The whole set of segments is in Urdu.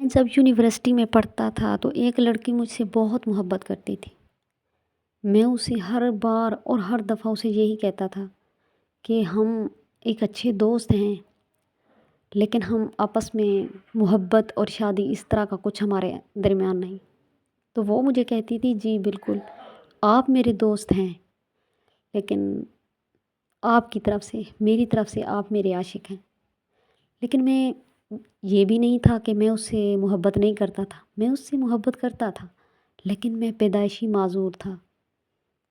جب یونیورسٹی میں پڑھتا تھا تو ایک لڑکی مجھ سے بہت محبت کرتی تھی۔ میں اسے ہر بار اور ہر دفعہ اسے یہی کہتا تھا کہ ہم ایک اچھے دوست ہیں، لیکن ہم آپس میں محبت اور شادی اس طرح کا کچھ ہمارے درمیان نہیں۔ تو وہ مجھے کہتی تھی جی بالکل آپ میرے دوست ہیں، لیکن آپ کی طرف سے میری طرف سے آپ میرے عاشق ہیں۔ لیکن میں یہ بھی نہیں تھا کہ میں اس سے محبت نہیں کرتا تھا، میں اس سے محبت کرتا تھا، لیکن میں پیدائشی معذور تھا۔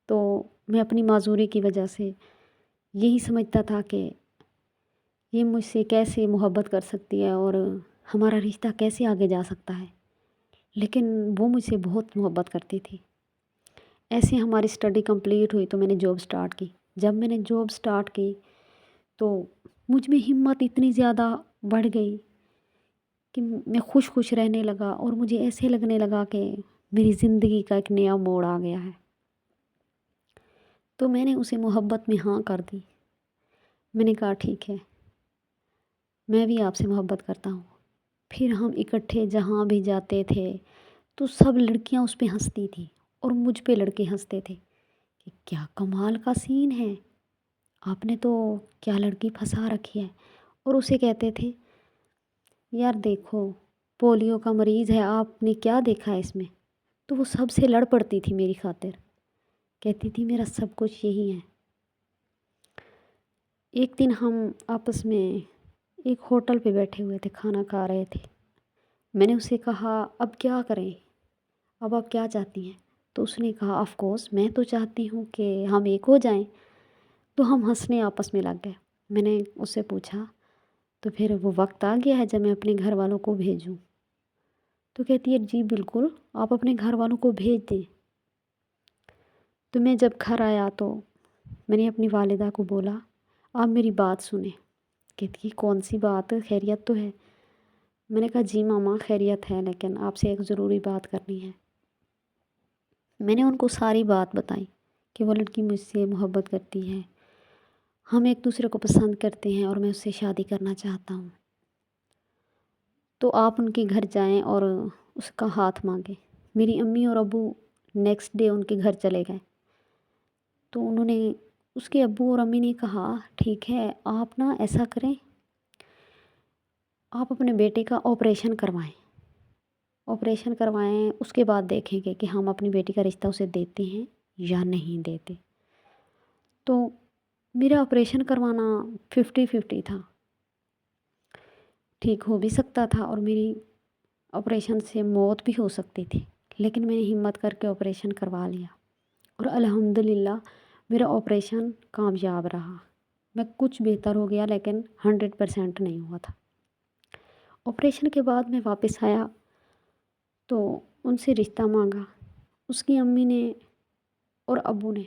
تو میں اپنی معذوری کی وجہ سے یہی سمجھتا تھا کہ یہ مجھ سے کیسے محبت کر سکتی ہے اور ہمارا رشتہ کیسے آگے جا سکتا ہے، لیکن وہ مجھ سے بہت محبت کرتی تھی۔ ایسے ہماری اسٹڈی کمپلیٹ ہوئی تو میں نے جاب سٹارٹ کی۔ جب میں نے جاب سٹارٹ کی تو مجھ میں ہمت اتنی زیادہ بڑھ گئی کہ میں خوش خوش رہنے لگا اور مجھے ایسے لگنے لگا کہ میری زندگی کا ایک نیا موڑ آ گیا ہے۔ تو میں نے اسے محبت میں ہاں کر دی۔ میں نے کہا ٹھیک ہے، میں بھی آپ سے محبت کرتا ہوں۔ پھر ہم اکٹھے جہاں بھی جاتے تھے تو سب لڑکیاں اس پہ ہنستی تھیں اور مجھ پہ لڑکے ہنستے تھے کہ کیا کمال کا سین ہے، آپ نے تو کیا لڑکی پھنسا رکھی ہے۔ اور اسے کہتے تھے یار دیکھو پولیو کا مریض ہے، آپ نے کیا دیکھا ہے اس میں۔ تو وہ سب سے لڑ پڑتی تھی میری خاطر، کہتی تھی میرا سب کچھ یہی ہے۔ ایک دن ہم آپس میں ایک ہوٹل پہ بیٹھے ہوئے تھے، کھانا کھا رہے تھے۔ میں نے اسے کہا اب کیا کریں، اب آپ کیا چاہتی ہیں؟ تو اس نے کہا آف کورس میں تو چاہتی ہوں کہ ہم ایک ہو جائیں۔ تو ہم ہنسنے آپس میں لگ گئے۔ میں نے اس سے پوچھا تو پھر وہ وقت آ گیا ہے جب میں اپنے گھر والوں کو بھیجوں؟ تو کہتی ہے جی بالکل آپ اپنے گھر والوں کو بھیج دیں۔ تو میں جب گھر آیا تو میں نے اپنی والدہ کو بولا آپ میری بات سنیں۔ کہتی ہے کون سی بات، خیریت تو ہے؟ میں نے کہا جی ماما خیریت ہے، لیکن آپ سے ایک ضروری بات کرنی ہے۔ میں نے ان کو ساری بات بتائی کہ وہ لڑکی مجھ سے محبت کرتی ہے، ہم ایک دوسرے کو پسند کرتے ہیں اور میں اس سے شادی کرنا چاہتا ہوں۔ تو آپ ان کے گھر جائیں اور اس کا ہاتھ مانگیں۔ میری امی اور ابو نیکسٹ ڈے ان کے گھر چلے گئے۔ تو انہوں نے اس کے ابو اور امی نے کہا ٹھیک ہے آپ نا ایسا کریں، آپ اپنے بیٹے کا آپریشن کروائیں، آپریشن کروائیں، اس کے بعد دیکھیں گے کہ ہم اپنی بیٹی کا رشتہ اسے دیتے ہیں یا نہیں دیتے۔ تو میرا آپریشن کروانا 50-50 تھا، ٹھیک ہو بھی سکتا تھا اور میری آپریشن سے موت بھی ہو سکتی تھی، لیکن میں نے ہمت کر کے آپریشن کروا لیا اور الحمدللہ میرا آپریشن کامیاب رہا۔ میں کچھ بہتر ہو گیا لیکن 100% نہیں ہوا تھا۔ آپریشن کے بعد میں واپس آیا تو ان سے رشتہ مانگا۔ اس کی امی نے اور ابو نے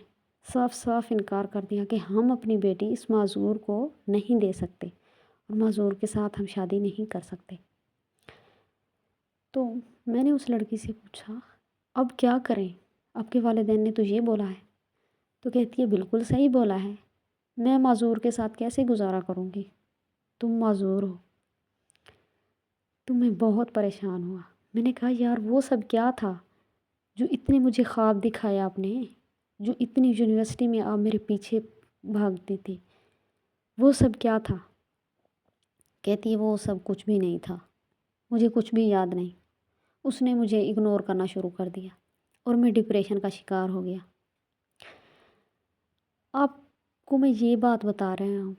صاف صاف انکار کر دیا کہ ہم اپنی بیٹی اس معذور کو نہیں دے سکتے اور معذور کے ساتھ ہم شادی نہیں کر سکتے۔ تو میں نے اس لڑکی سے پوچھا اب کیا کریں، آپ کے والدین نے تو یہ بولا ہے۔ تو کہتی ہے بالکل صحیح بولا ہے، میں معذور کے ساتھ کیسے گزارا کروں گی، تم معذور ہو۔ تو میں بہت پریشان ہوا۔ میں نے کہا یار وہ سب کیا تھا جو اتنے مجھے خواب دکھائے آپ نے، جو اتنی یونیورسٹی میں آپ میرے پیچھے بھاگتی تھی، وہ سب کیا تھا؟ کہتی ہے وہ سب کچھ بھی نہیں تھا، مجھے کچھ بھی یاد نہیں۔ اس نے مجھے اگنور کرنا شروع کر دیا اور میں ڈپریشن کا شکار ہو گیا۔ آپ کو میں یہ بات بتا رہا ہوں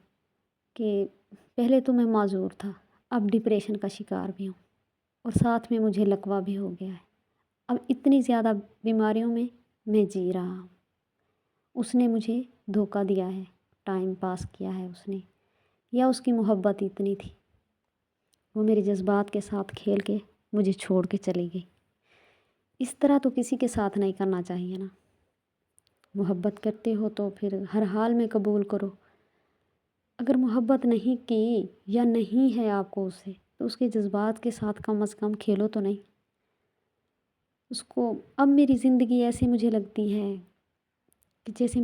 کہ پہلے تو میں معذور تھا، اب ڈپریشن کا شکار بھی ہوں اور ساتھ میں مجھے لقوہ بھی ہو گیا ہے۔ اب اتنی زیادہ بیماریوں میں جی رہا ہوں۔ اس نے مجھے دھوکہ دیا ہے، ٹائم پاس کیا ہے اس نے، یا اس کی محبت اتنی تھی، وہ میرے جذبات کے ساتھ کھیل کے مجھے چھوڑ کے چلی گئی۔ اس طرح تو کسی کے ساتھ نہیں کرنا چاہیے نا۔ محبت کرتے ہو تو پھر ہر حال میں قبول کرو۔ اگر محبت نہیں کی یا نہیں ہے آپ کو اس سے تو اس کے جذبات کے ساتھ کم از کم کھیلو تو نہیں اس کو۔ اب میری زندگی ایسے مجھے لگتی ہے کہ جیسے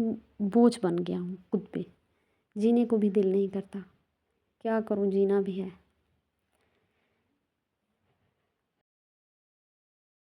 بوجھ بن گیا ہوں خود پہ، جینے کو بھی دل نہیں کرتا، کیا کروں، جینا بھی ہے۔